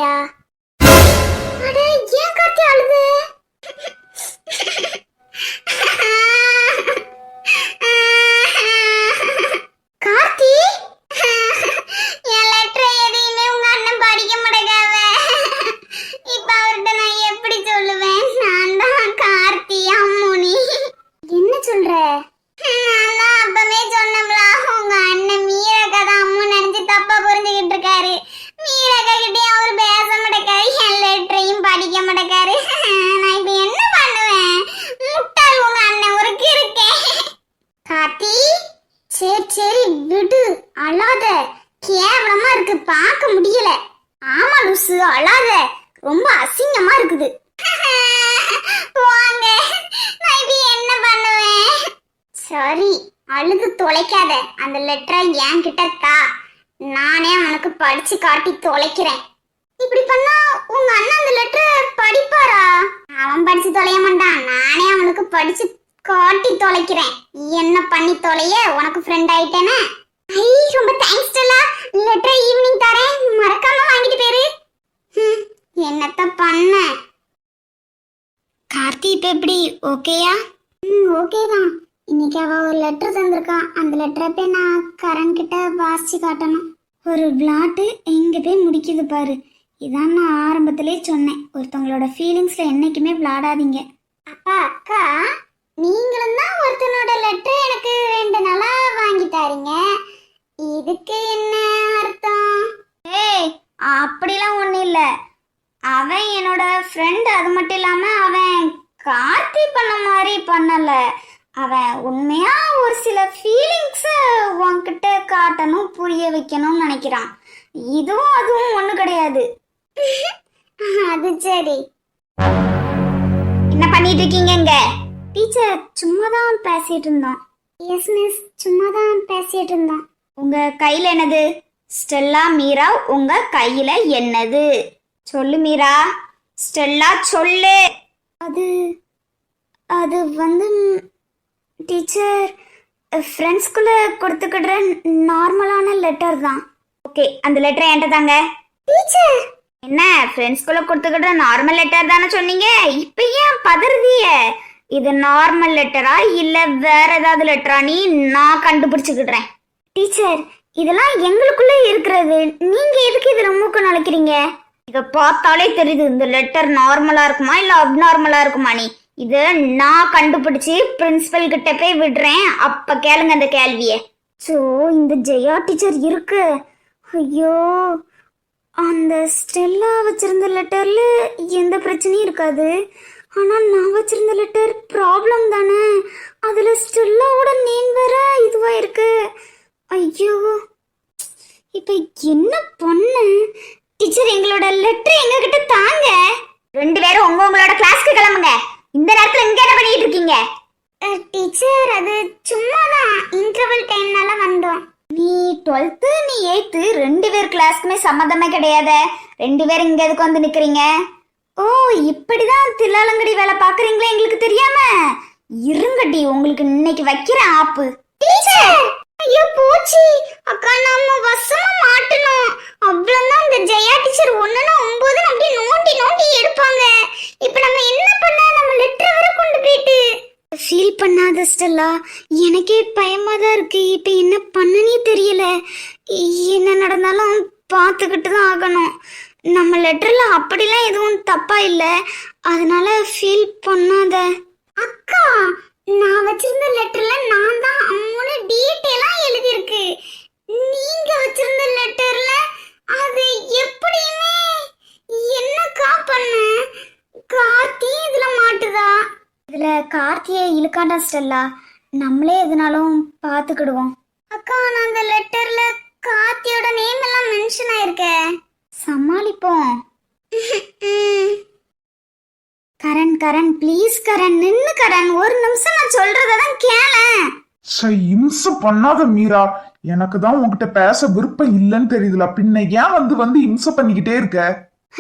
இல்லையா? அட ஏன் கார்த்தி அழுது? கார்த்தி என் லெட்டர் எதையுமே உங்க அண்ணன் படிக்க மாட்டேங்காவ. இப்ப அவர்கிட்ட நான் எப்படி சொல்லுவேன்? நான் தான் கார்த்தி அம்முனி. என்ன சொல்ற? நான் தான் அப்பவே சொன்னேன்ல, உங்க அண்ணன் மீரக்கா தான் அம்மு நினைச்சு தப்பா புரிஞ்சுக்கிட்டு இருக்காரு. மீரக்கா கிட்டே அவர் பேச மாட்டேக்காரு, என் லெட்டரையும் படிக்க மாட்டேக்காரு. நான் இப்ப என்ன பண்ணுவேன்? முட்டாள் உங்க அண்ணன் ஒரு கிறுக்கேன். கார்த்தி சரி சரி விடு, அழாத. கேவலமா இருக்கு, பார்க்க முடியல. ஆமா லூசு, அழாத, ரொம்ப அசிங்கமா இருக்குது. வாங்க, நான் இப்ப என்ன பண்ணுவேன்? சரி அழுது தொலைக்காத, அந்த லெட்டரை என்கிட்ட தா, நானே அவனுக்கு படிச்சு காட்டி தொலைக்கிறேன். இப்படி பண்ணா உங்க அண்ணன் அந்த லெட்டரை படிப்பாரா? அவன் படிச்சு தொலைய மாட்டான், நானே அவனுக்கு படிச்சு காட்டி தொலைக்கிறேன். என்ன பண்ணி தொலைய, உனக்கு ஃப்ரெண்ட் ஆயிட்டேனே. ஐ ரொம்ப தேங்க்ஸ் டெல்லா, லெட்டரை ஈவினிங் தரேன், மறக்காம வாங்கிட்டு போயிரு. என்னத்த பண்ண? கார்த்தி இப்ப எப்படி, ஓகேயா? ஓகே தான். இன்னைக்கு அவ ஒரு லெட்டர் தந்திருக்கான், அந்த லெட்டரை போய் நான் கரண் கிட்ட வாசிச்சு காட்டணும். ஒரு விளாட்டு எங்க போய் முடிக்குது பாரு. இதான் நான் ஆரம்பத்திலே சொன்னேன், ஒருத்தவங்களோட ஃபீலிங்ஸ்ல என்னைக்குமே விளாடாதீங்க. அப்பா அக்கா, நீங்களும் தான் ஒருத்தனோட லெட்டர் எனக்கு 2 நாளா வாங்கி தாரீங்க, இதுக்கு என்ன அர்த்தம்? ஏய் அப்படிலாம் ஒன்றும் இல்லை, அவன் என்னோட ஃப்ரெண்ட். அது மட்டும் இல்லாமல் அவன் கார்த்தி பண்ண மாதிரி பண்ணல, அவன் உண்மையா ஒரு சில ஃபீலிங்ஸை உன்கிட்ட காட்டணும், புரிய வைக்கணும்னு நினைக்கிறான். இதுவும் அதுவும் ஒண்ணு கிடையாது. அது சரி. என்ன பண்ணிட்டு இருக்கீங்க? டீச்சர் சும்மா தான் பேசிட்டு இருந்தோம். எஸ் மிஸ், சும்மா தான் பேசிட்டு இருந்தோம். உங்க கையில என்னது? ஸ்டெல்லா மீரா, உங்க கையில என்னது? சொல்லு மீரா, ஸ்டெல்லா சொல்லு. அது அது வந்து டீச்சர், ஃப்ரெண்ட்ஸ்குள்ள கொடுத்துக்கிற நார்மலான லெட்டர் தான். ஓகே, அந்த லெட்டரை என்கிட்ட தாங்க. டீச்சர் என்ன ஃப்ரெண்ட்ஸ்குள்ள கொடுத்துக்கிற நார்மல் லெட்டர் தானே சொன்னீங்க, இப்போ ஏன் பதறுதிய? இது நார்மல் லெட்டரா இல்ல வேற ஏதாவது லெட்டரா நீ நான் கண்டுபிடிச்சுக்கிடுறேன். டீச்சர் இதெல்லாம் எங்களுக்குள்ள இருக்கிறது, நீங்க எதுக்கு இதுல மூக்க நுழைக்கிறீங்க? இதை பார்த்தாலே தெரியுது இந்த லெட்டர் நார்மலா இருக்குமா இல்ல அப்நார்மலா இருக்குமா. நீ இத நான் கண்டுபிடிச்சு பிரின்சிபல் கிட்ட போய் விடுறேன், அப்ப கேளுங்க அந்த கேள்விய. சோ இந்த ஜெயா டீச்சர் இருக்கு. ஐயோ, அந்த ஸ்டெல்லா வச்சிருந்த லெட்டர்ல எந்த பிரச்சனையும் இருக்காது, ஆனா நான் வச்சிருந்த லெட்டர் ப்ராப்ளம் தானே, அதுல ஸ்டெல்லாவோட நேம் வேற இதுவா இருக்கு. ஐயோ, இப்ப என்ன பண்ண? டீச்சர் எங்களோட லெட்டர் எங்க கிட்ட தாங்க. 2 பேரும் உங்களோட கிளாஸ்க்கு கிளம்புங்க. இந்த நேரத்துல இங்க என்ன பண்ணிட்டு இருக்கீங்க? டீச்சர் அது சும்மா தான், இன்டர்வல் டைம்னால வந்தோம். நீ 12th நீ 8th 2 பேர் கிளாஸ்க்குமே சம்மந்தமே கிடையாது, 2 பேரும் இங்க எதுக்கு வந்து நிக்கிறீங்க? ஓ இப்படிதான் தில்லாலங்கடி வேலை பாக்குறீங்களா எங்களுக்கு தெரியாம? இருங்கடி, உங்களுக்கு இன்னைக்கு வைக்கிற ஆப்பு. டீச்சர் ஐயோ போச்சு அக்கா, நம்ம வசமா மாட்டணும். அவ்வளவுதான், இந்த ஜெயா டீச்சர் 1னா 9 அப்படியே நோண்டி நோண்டி எடுப்பாங்க. இப்ப நம்ம என்ன பண்ண? நம்ம லெட்டர் வர கொண்டு போயிட்டு. ஃபீல் பண்ணாத ஸ்டெல்லா, எனக்கே பயமா தான் இருக்கு. இப்ப என்ன பண்ணனே தெரியல. என்ன நடந்தாலும் பார்த்துக்கிட்டு தான் ஆகணும். நம்ம லெட்டர்ல அப்படிலாம் எதுவும் தப்பா இல்லை, அதனால ஃபீல் பண்ணாத. அக்கா நான் வச்சிருந்த லெட்டர்ல நான் தான் அம்முன்னு டீட்டெயிலா எழுதி இருக்கு. நீங்க வச்சிருந்த லெட்டர்ல அது எப்படியுமே என்னக்கா பண்ண? கார்த்தி இதுல மாட்டுதா? இதுல கார்த்தியை இழுக்காண்டா ஸ்டெல்லா, நம்மளே எதுனாலும் பாத்துக்கிடுவோம். அக்கா நான் அந்த லெட்டர்ல கார்த்தியோட நேம் எல்லாம் மென்ஷன் ஆயிருக்க. சமாளிப்போம். கரண் கரண் ப்ளீஸ் கரண், நின்னு கரண், ஒரு நிமிஷம் நான் சொல்றதான் கேளேன். இம்ச பண்ணாத மீரா, எனக்கு தான் உன்கிட்ட பேச விருப்பம் இல்லைன்னு தெரியுதுல, பின்ன ஏன் வந்து இம்ச பண்ணிக்கிட்டே இருக்க?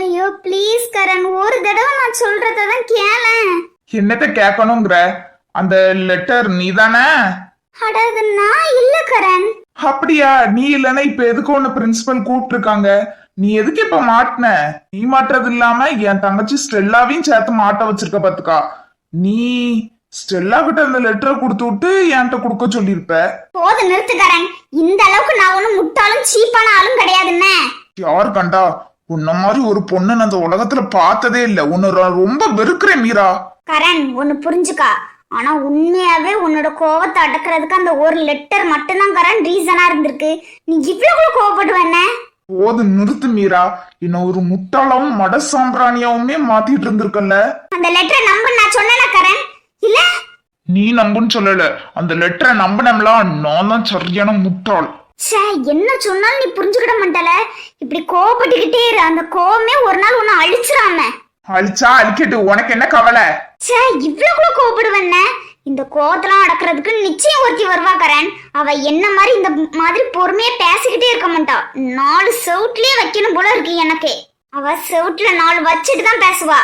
ஐயோ ப்ளீஸ் கரண், ஒரு தடவை நான் சொல்றதான் கேளேன். என்னத்த கேட்கணுங்கிற? அந்த லெட்டர் நீ தானே? அட அது நான் இல்ல கரண். அப்படியா? நீ இல்லைன்னா இப்ப எதுக்கு ஒன்னு பிரின்சிபல் கூப்பிட்டு இருக்காங்க? நீ எதுக்கு இப்ப மாட்டின? நீ மாட்டுறது இல்லாம என் தங்கச்சி ஸ்டெல்லாவையும் சேர்த்து மாட்ட வச்சிருக்க பாத்துக்கா. நீ ஸ்டெல்லா கிட்ட அந்த லெட்டரை கொடுத்து விட்டு என்கிட்ட கொடுக்க சொல்லியிருப்ப. போது நிறுத்துக்கறேன். இந்த அளவுக்கு நான் ஒண்ணும் முட்டாளும் சீப்பான ஆளும் கிடையாதுன்னு. யாரு கண்டா? உன்ன மாதிரி ஒரு பொண்ணு நான் அந்த உலகத்துல பார்த்ததே இல்ல. உன்னை ரொம்ப வெறுக்கிறேன் மீரா. கரண், ஒன்னு புரிஞ்சுக்கா. ஆனா உண்மையாவே உன்னோட கோவத்தை அடக்கிறதுக்கு அந்த ஒரு லெட்டர் மட்டும்தான் கரண் ரீசனா இருந்திருக்கு. நீ இவ்வளவு கோவப்படுவேன்ன? போது நிறுத்து மீரா. என்ன ஒரு முட்டாளாவும் மட சாம்பிராணியாவுமே மாத்திட்டு இருந்திருக்கல. அந்த லெட்டரை நம்ப நான் சொன்னேனா கரண்? இல்ல நீ நம்புன்னு சொல்லல. அந்த லெட்டரை நம்பினம்ல நான் தான் சரியான முட்டாள். சே, என்ன சொன்னாலும் நீ புரிஞ்சுக்கிட மாட்டல. இப்படி கோவப்பட்டுக்கிட்டே இரு. அந்த கோவமே ஒரு நாள் உன்னை அழிச்சிடாம. அழிச்சா அழிக்கட்டு, உனக்கு என்ன கவலை? சே, இவ்வளவு கோவப்படுவேன்ன? இந்த கோவத்தெல்லாம் அடக்கிறதுக்கு நிச்சயம் ஒருத்தி வருவா கரண். அவ என்ன மாதிரி இந்த மாதிரி பொறுமையா பேசிக்கிட்டே இருக்க மாட்டா. 4 செவுட்லயே வைக்கணும் போல இருக்கு எனக்கு. அவ செவுட்ல 4 வச்சுட்டு தான் பேசுவா.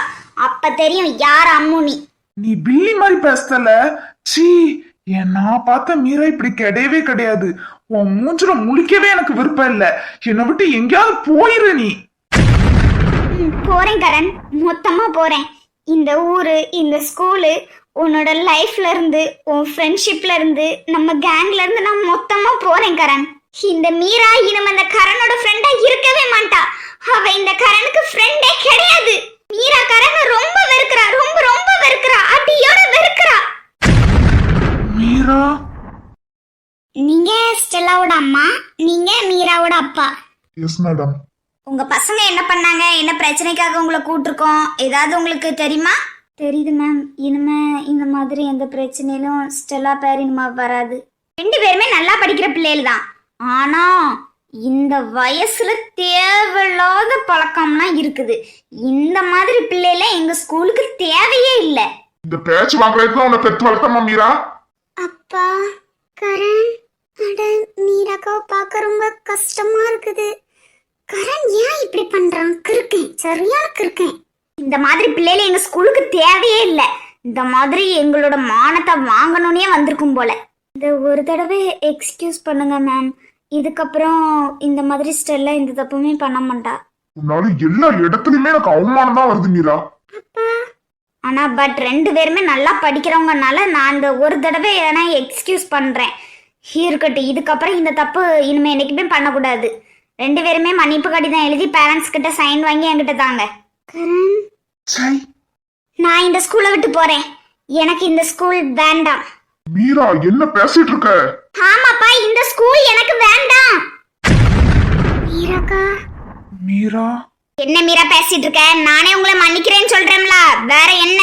அப்ப தெரியும் யார் அம்முனி. நீ பில்லி மாதிரி பேசல. சீ, நான் பார்த்த மீரா இப்படி கிடையவே கிடையாது. உன் மூஞ்சில முழிக்கவே எனக்கு விருப்பம் இல்ல. என்னை விட்டு எங்கேயாவது போயிரு நீ. போறேன் கரண், மொத்தமா போறேன். இந்த ஊரு, இந்த ஸ்கூலு, உன்னோட லைஃப்ல இருந்து, உன் ஃப்ரெண்ட்ஷிப்ல இருந்து, நம்ம கேங்ல இருந்து நான் மொத்தமா போறேன் கரண். இந்த மீரா இனிமே அந்த கரனோட ஃப்ரெண்டா இருக்கவே மாட்டா. அவ இந்த கரனுக்கு ஃப்ரெண்டே கிடையாது. மீரா கரனை ரொம்ப வெறுக்கிறா, ரொம்ப ரொம்ப வெறுக்கிறா, அடியோட வெறுக்கிறா. மீரா, நீங்க ஸ்டெல்லாவோட அம்மா, நீங்க மீராவோட அப்பா. Yes madam. உங்க பசங்க என்ன பண்ணாங்க? என்ன பிரச்சனைக்காக உங்களை கூட்டிருக்கோம்? ஏதாவது உங்களுக்கு தெரியுமா? தெரியுது மேம். இனிமே இந்த மாதிரி எந்த பிரச்சனையிலும் ஸ்டெல்லா பேர் இனிமே வராது. 2 பேருமே நல்லா படிக்கிற பிள்ளைகள் தான். ஆனா இந்த வயசுல தேவையில்லாத பழக்கம்லாம் இருக்குது. இந்த மாதிரி பிள்ளைல எங்க ஸ்கூலுக்கு தேவையே இல்லை. இந்த பேச்சு வாங்குறதுக்கு உன்னை பெத்து வளர்த்தமா மீரா? அப்பா, கரண், அட மீராக்காவை பார்க்க ரொம்ப கஷ்டமா இருக்குது. கரண் ஏன் இப்படி பண்றான்? கிறுக்கேன், சரியான கிறுக்கேன். இந்த மாதிரி பிள்ளைல எங்க ஸ்கூலுக்கு தேவையே இல்லை. இந்த மாதிரி எங்களோட மானத்தை வாங்கணும்னே வந்திருக்கும் போல. இந்த ஒரு தடவை எக்ஸ்கியூஸ் பண்ணுங்க மேம். இதுக்கப்புறம் இந்த மாதிரி ஸ்டெல்லா இந்த தப்புமே பண்ண மாட்டா. உன்னால எல்லா இடத்துலயுமே எனக்கு அவமானம் தான் வருது மீரா. ஆனா பட் 2 பேருமே நல்லா படிக்கிறவங்கனால நான் இந்த ஒரு தடவை ஏன்னா எக்ஸ்கியூஸ் பண்றேன். இருக்கட்டும், இதுக்கப்புறம் இந்த தப்பு இனிமே என்னைக்குமே பண்ணக்கூடாது. 2 பேருமே மன்னிப்பு கடிதம் எழுதி பேரண்ட்ஸ் கிட்ட சைன் வாங்கி என்கிட்ட தாங்க. நான் இந்த ஸ்கூலை விட்டு போறேன். எனக்கு இந்த ஸ்கூல் வேண்டாம். மீரா, என்ன பேசிட்டு இருக்க? ஆமாப்பா, இந்த ஸ்கூல் எனக்கு வேண்டாம். மீராக்கா. மீரா, என்ன மீரா பேசிட்டு இருக்க? நானே உங்களை மன்னிக்கிறேன்னு சொல்றேன்ல, வேற என்ன?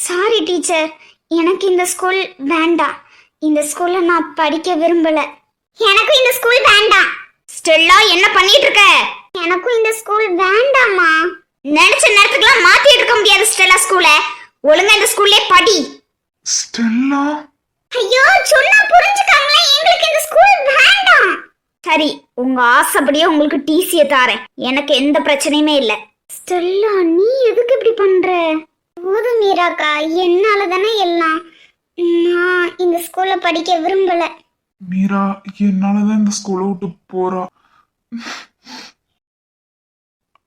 சாரி டீச்சர், எனக்கு இந்த ஸ்கூல் வேண்டாம். இந்த ஸ்கூல்ல நான் படிக்க விரும்பல. எனக்கும் இந்த ஸ்கூல் வேண்டாம். ஸ்டெல்லா, என்ன பண்ணிட்டு இருக்க? எனக்கும் இந்த ஸ்கூல் வேண்டாமா. நினைச்ச நேரத்துக்குலாம் மாத்திட்டு இருக்க முடியாது ஸ்டெல்லா ஸ்கூல. ஒழுங்கா இந்த ஸ்கூல்லே படி. ஸ்டெல்லா, ஐயோ சொன்னா புரிஞ்சுக்காங்களே, எங்களுக்கு இந்த ஸ்கூல் வேண்டாம். சரி, உங்க ஆசைப்படியே உங்களுக்கு டிசியை தாரேன். எனக்கு எந்த பிரச்சனையுமே இல்லை. ஸ்டெல்லா, நீ எதுக்கு இப்படி பண்ற? போது மீராக்கா, என்னால தானே எல்லாம். நான் இந்த ஸ்கூல்ல படிக்க விரும்பல. மீரா, என்னாலதான் இந்த ஸ்கூலை விட்டு போறா.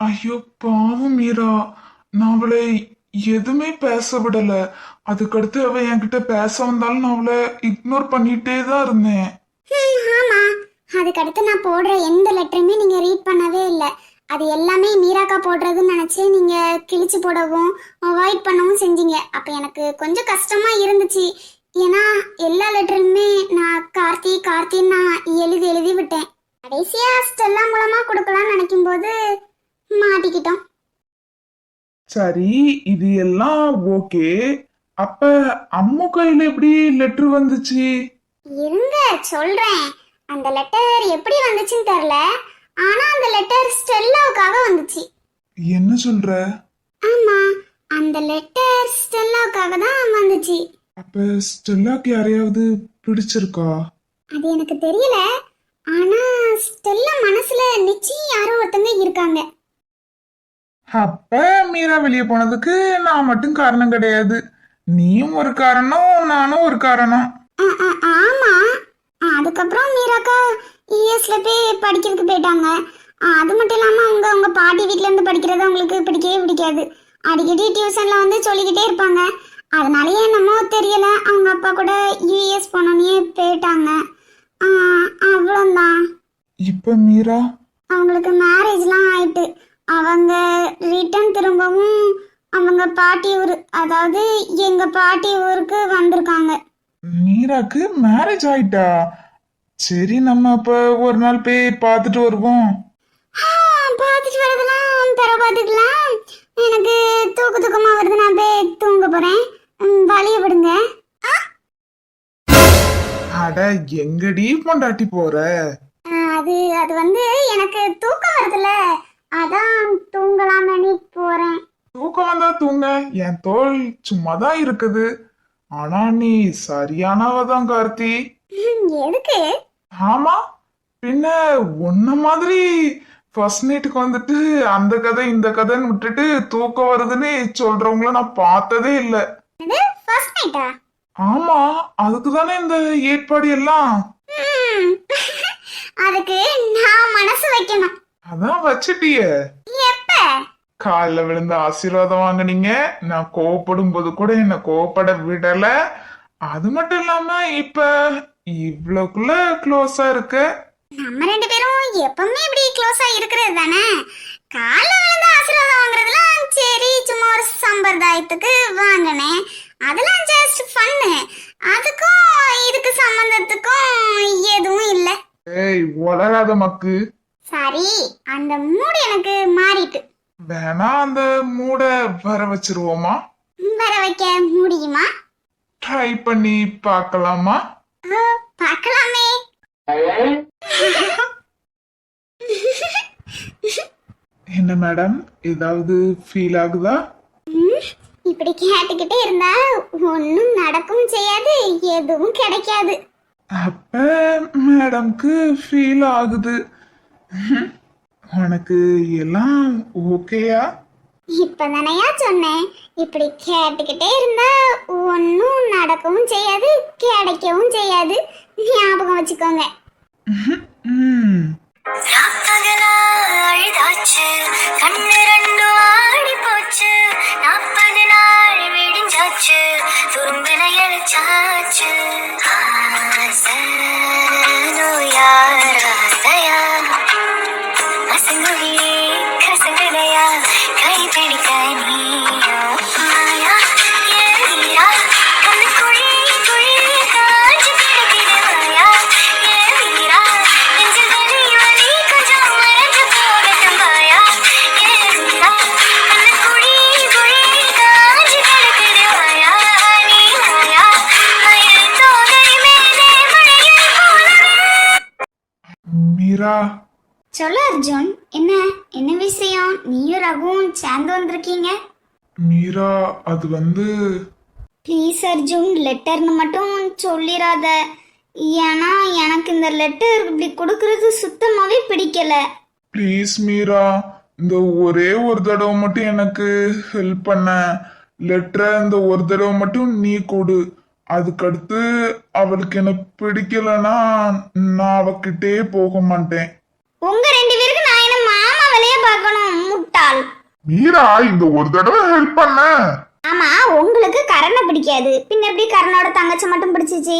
ஐயோ பாவம் மீரா, நான் அவளை எதுவுமே பேச விடல. அதுக்கடுத்து அவ என்கிட்ட பேச வந்தாலும் நான் அவளை இக்னோர் பண்ணிட்டே தான் இருந்தேன். ஆமா, அதுக்கடுத்து நான் போடுற எந்த லெட்டருமே நீங்க ரீட் பண்ணவே இல்லை. அது எல்லாமே மீராக்கா போடுறதுன்னு நினைச்சு நீங்க கிழிச்சு போடவும் அவாய்ட் பண்ணவும் செஞ்சீங்க. அப்ப எனக்கு கொஞ்சம் கஷ்டமா இருந்துச்சு. ஏன்னா எல்லா லெட்டருமே நான் கார்த்தின்னு நான் எழுதி விட்டேன். கடைசியா ஸ்டெல்லா மூலமா கொடுக்கலாம்னு நினைக்கும் போது மாட்டிக்கிட்டோம். சரி, இது எல்லாம் ஓகே. அப்ப அம்மு கையில எப்படி லெட்டர் வந்துச்சு? இருங்க சொல்றேன். அந்த லெட்டர் எப்படி வந்துச்சுன்னு தெரியல. ஆனா அந்த லெட்டர் ஸ்டெல்லாவுக்காக வந்துச்சு. என்ன சொல்ற? ஆமா, அந்த லெட்டர் ஸ்டெல்லாவுக்காக தான் வந்துச்சு. அப்ப ஸ்டெல்லாக்கு யாரையாவது பிடிச்சிருக்கா? அது எனக்கு தெரியல. ஆனா ஸ்டெல்லா மனசுல நிச்சயம் யாரோ ஒருத்தங்க இருக்காங்க. அப்ப மீரா வெளியே போனதுக்கு நான் மட்டும் காரணம் கிடையாது. நீயும் ஒரு காரணம், நானும் ஒரு காரணம். ஆமா, அதுக்கப்புறம் மீராக்கா யூஎஸ்ல போய் படிக்கிறதுக்கு போயிட்டாங்க. அது மட்டும் இல்லாம அவங்க பாட்டி வீட்ல இருந்து படிக்கிறது அவங்களுக்கு பிடிக்கவே பிடிக்காது. அடிக்கடி டியூஷன்ல வந்து சொல்லிக்கிட்டே இருப்பாங்க. அதனாலயே என்னமோ தெரியல, அவங்க அப்பா கூட யூஎஸ் போனோன்னே போயிட்டாங்க. அவ்வளோதான். இப்ப மீரா அவங்களுக்கு மேரேஜ்லாம் ஆயிட்டு அவங்க ரிட்டர்ன் திரும்பவும் அவங்க பாட்டி ஊர், அதாவது எங்க பாட்டி ஊருக்கு வந்திருக்காங்க. மீராக்கு மேரேஜ் ஆயிட்டா? சரி, நம்ம அப்ப ஒரு நாள் போய் பார்த்துட்டு வருவோம். பார்த்துட்டு வரதெல்லாம் பிற பார்த்துக்கலாம். எனக்கு தூக்கமா வருது, நான் போய் தூங்க போறேன். வழிய விடுங்க. அட, எங்கடி பொண்டாட்டி போற? அது அது வந்து எனக்கு தூக்கம் வருதுல்ல, அதான் தூங்கலாமணி போறேன். தூக்கம் வந்தா தூங்க, என் தோல் சும்மாதான் இருக்குது. ஆனா நீ சரியானவதான் கார்த்தி. எதுக்கு? ஆமா, பின்ன உன்ன மாதிரி ஃபர்ஸ்ட் நைட்டுக்கு வந்துட்டு அந்த கதை இந்த கதைன்னு விட்டுட்டு தூக்கம் வருதுன்னு சொல்றவங்கள நான் பார்த்ததே இல்ல. இது ஃபர்ஸ்ட் நைட்டா? ஆமா, அதுக்கு தானே இந்த ஏற்பாடு எல்லாம். அதுக்கு நான் மனசு வைக்கணும். அதான் வச்சிட்டிய. எப்ப? காலில் விழுந்த ஆசீர்வாதம் வாங்குனீங்க. நான் கோவப்படும் போது கூட என்ன கோவப்பட விடல. அது மட்டும் இல்லாம இப்ப இவ்வளவுக்குள்ள க்ளோஸா இருக்க. நம்ம ரெண்டு பேரும் எப்பவுமே இப்படி க்ளோஸா இருக்கிறது தானே. காலைல விழுந்து ஆசீர்வாதம் வாங்குறதுலாம் சரி, சும்மா ஒரு சம்பிரதாயத்துக்கு வாங்கினேன். அதெல்லாம் ஜஸ்ட் ஃபன்னு. அதுக்கும் இதுக்கு சம்பந்தத்துக்கும் எதுவும் இல்லை. ஏய், வளராத மக்கு. சரி, அந்த மூடு எனக்கு மாறிட்டு. வேணா அந்த மூட வர வச்சிருவோமா? வர வைக்க முடியுமா? ட்ரை பண்ணி பார்க்கலாமா? பார்க்கலாமே. என்ன மேடம், ஏதாவது ஃபீல் ஆகுதா? இப்படி கேட்டுக்கிட்டே இருந்தா ஒன்னும் நடக்கவும் செய்யாது, எதுவும் கிடைக்காது. அப்ப மேடம்க்கு ஃபீல் ஆகுது. உனக்கு எல்லாம் ஓகேயா? இப்பதானையா சொன்னேன், இப்படி கேட்டுக்கிட்டே இருந்தா ஒன்னும் நடக்கவும் செய்யாது, கிடைக்கவும் செய்யாது. ஞாபகம் வச்சுக்கோங்க. அழுதாச்சு, கண்ணு ரெண்டும் ஆடி போச்சு, 40 நாள் விடிஞ்சாச்சு, துரும்பின எழுச்சாச்சு. யாராசையா மசங்குவி கசங்கடையா, கை பிடிக்க நீயோ மாயா ஏறியா, கண்ணு குழி குழி காஞ்சு கிடக்கிற மாயா ஏறியா, நெஞ்சில் வலி வலி கொஞ்சம் மறைஞ்சு போகட்டும் மாயா ஏறியா, கண்ணு குழி குழி காஞ்சு கிடக்கிற மாயா நீ மாயா, மயில் தோகை மேலே மழையில் போலவே. மீரா, சொல்லு அர்ஜுன், என்ன என்ன விஷயம்? நீயும் ரகுவும் சேர்ந்து வந்திருக்கீங்க. மீரா, அது வந்து ப்ளீஸ் அர்ஜுன், லெட்டர்னு மட்டும் சொல்லிடாத. ஏன்னா எனக்கு இந்த லெட்டர் இப்படி கொடுக்கறது சுத்தமாவே பிடிக்கல. ப்ளீஸ் மீரா, இந்த ஒரே ஒரு தடவை மட்டும் எனக்கு ஹெல்ப் பண்ண. லெட்டரை இந்த ஒரு தடவை மட்டும் நீ கொடு. அதுக்கடுத்து அவளுக்கு என்ன பிடிக்கலன்னா நான் அவகிட்டே போக மாட்டேன். உங்க ரெண்டு பேருக்கு நான் என்ன மாமா வேலையே பார்க்கணும்? முட்டாள். மீரா, இந்த ஒரு தடவை ஹெல்ப் பண்ண. ஆமா, உங்களுக்கு கரணை பிடிக்காது, பின்ன எப்படி கரணோட தங்கச்சி மட்டும் பிடிச்சிச்சு?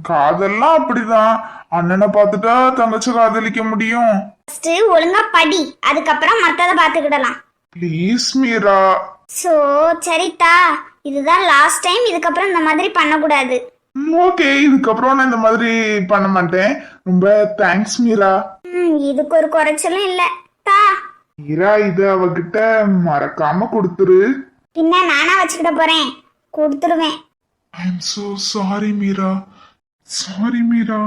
காதல்லாம் அப்படிதான். அண்ணனை பார்த்துட்டா தங்கச்சி காதலிக்க முடியும். ஃபர்ஸ்ட் ஒழுங்கா படி, அதுக்கப்புறம் மத்தத பாத்துக்கிடலாம். ப்ளீஸ் மீரா. சோ சரிதா, இதுதான் லாஸ்ட் டைம். இதுக்கப்புறம் இந்த மாதிரி பண்ணக்கூடாது. ஓகே, இதுக்கப்புறம் நான் இந்த மாதிரி பண்ண மாட்டேன். ரொம்ப தேங்க்ஸ் மீரா. இதுக்கு ஒரு குறைச்சலும் இல்ல தா. மீரா, இது அவகிட்ட மறக்காம கொடுத்துரு. பின்ன நானா வச்சுக்கிட போறேன், கொடுத்துருவேன். I am so sorry Meera. Sorry Meera,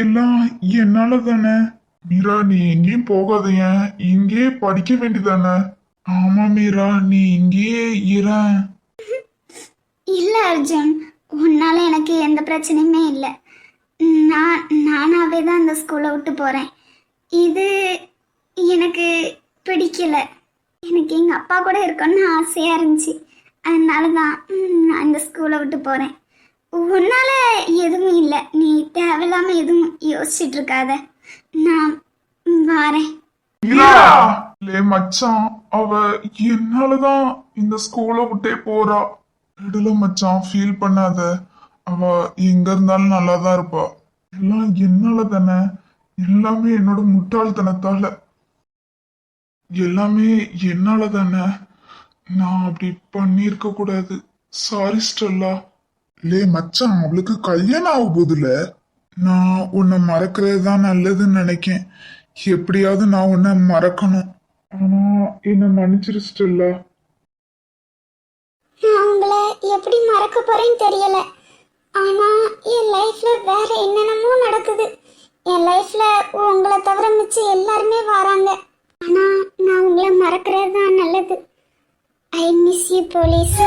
எல்லாம் என்னால தானே. மீரா, நீ எங்கேயும் போகாதீங்க, இங்கே படிக்க வேண்டியதானே. ஆமா மீரா, நீ இங்கேயே இர. இல்ல அர்ஜுன், உன்னால எனக்கு எந்த பிரச்சனையுமே இல்லை. நானாவே தான் இந்த ஸ்கூலை விட்டு போறேன். இது எனக்கு பிடிக்கல. எனக்கு எங்க அப்பா கூட இருக்கணும்னு ஆசையா இருந்துச்சு. அதனால தான் நான் இந்த ஸ்கூலை விட்டு போறேன். உன்னால எதுவும் இல்லை, நீ தேவையில்லாம எதுவும் யோசிச்சுட்டு இருக்காத. நான் வாரேன். மீரா லே மச்சான், அவ என்னாலதான் இந்த ஸ்கூலை விட்டே போறா. விடல மச்சான், ஃபீல் பண்ணாத. அவ எங்க இருந்தாலும் நல்லாதான் இருப்பா. எல்லாம் என்னால தானே, எல்லாமே என்னோட முட்டாள்தனத்தால. எல்லாமே என்னால தானே. நான் அப்படி பண்ணிருக்க கூடாது. Sorry Stella. லே மச்சான், அவளுக்கு கல்யாணம் ஆக போதுல. நான் உன்னை மறக்கிறது தான் நல்லதுன்னு நினைக்கேன். எப்படியாவது நான் உன்னை மறக்கணும். ஆனா என்ன மன்னிச்சிரு ஸ்டெல்லா. நான் உங்களை எப்படி மறக்க போறேன்னு தெரியல. ஆனா என் லைஃப்ல வேற என்னென்னமோ நடக்குது. என் லைஃப்ல உங்களை தவிர மிச்சம் எல்லாருமே வராங்க. ஆனா நான் உங்களை மறக்கிறது தான் நல்லது. I miss you police.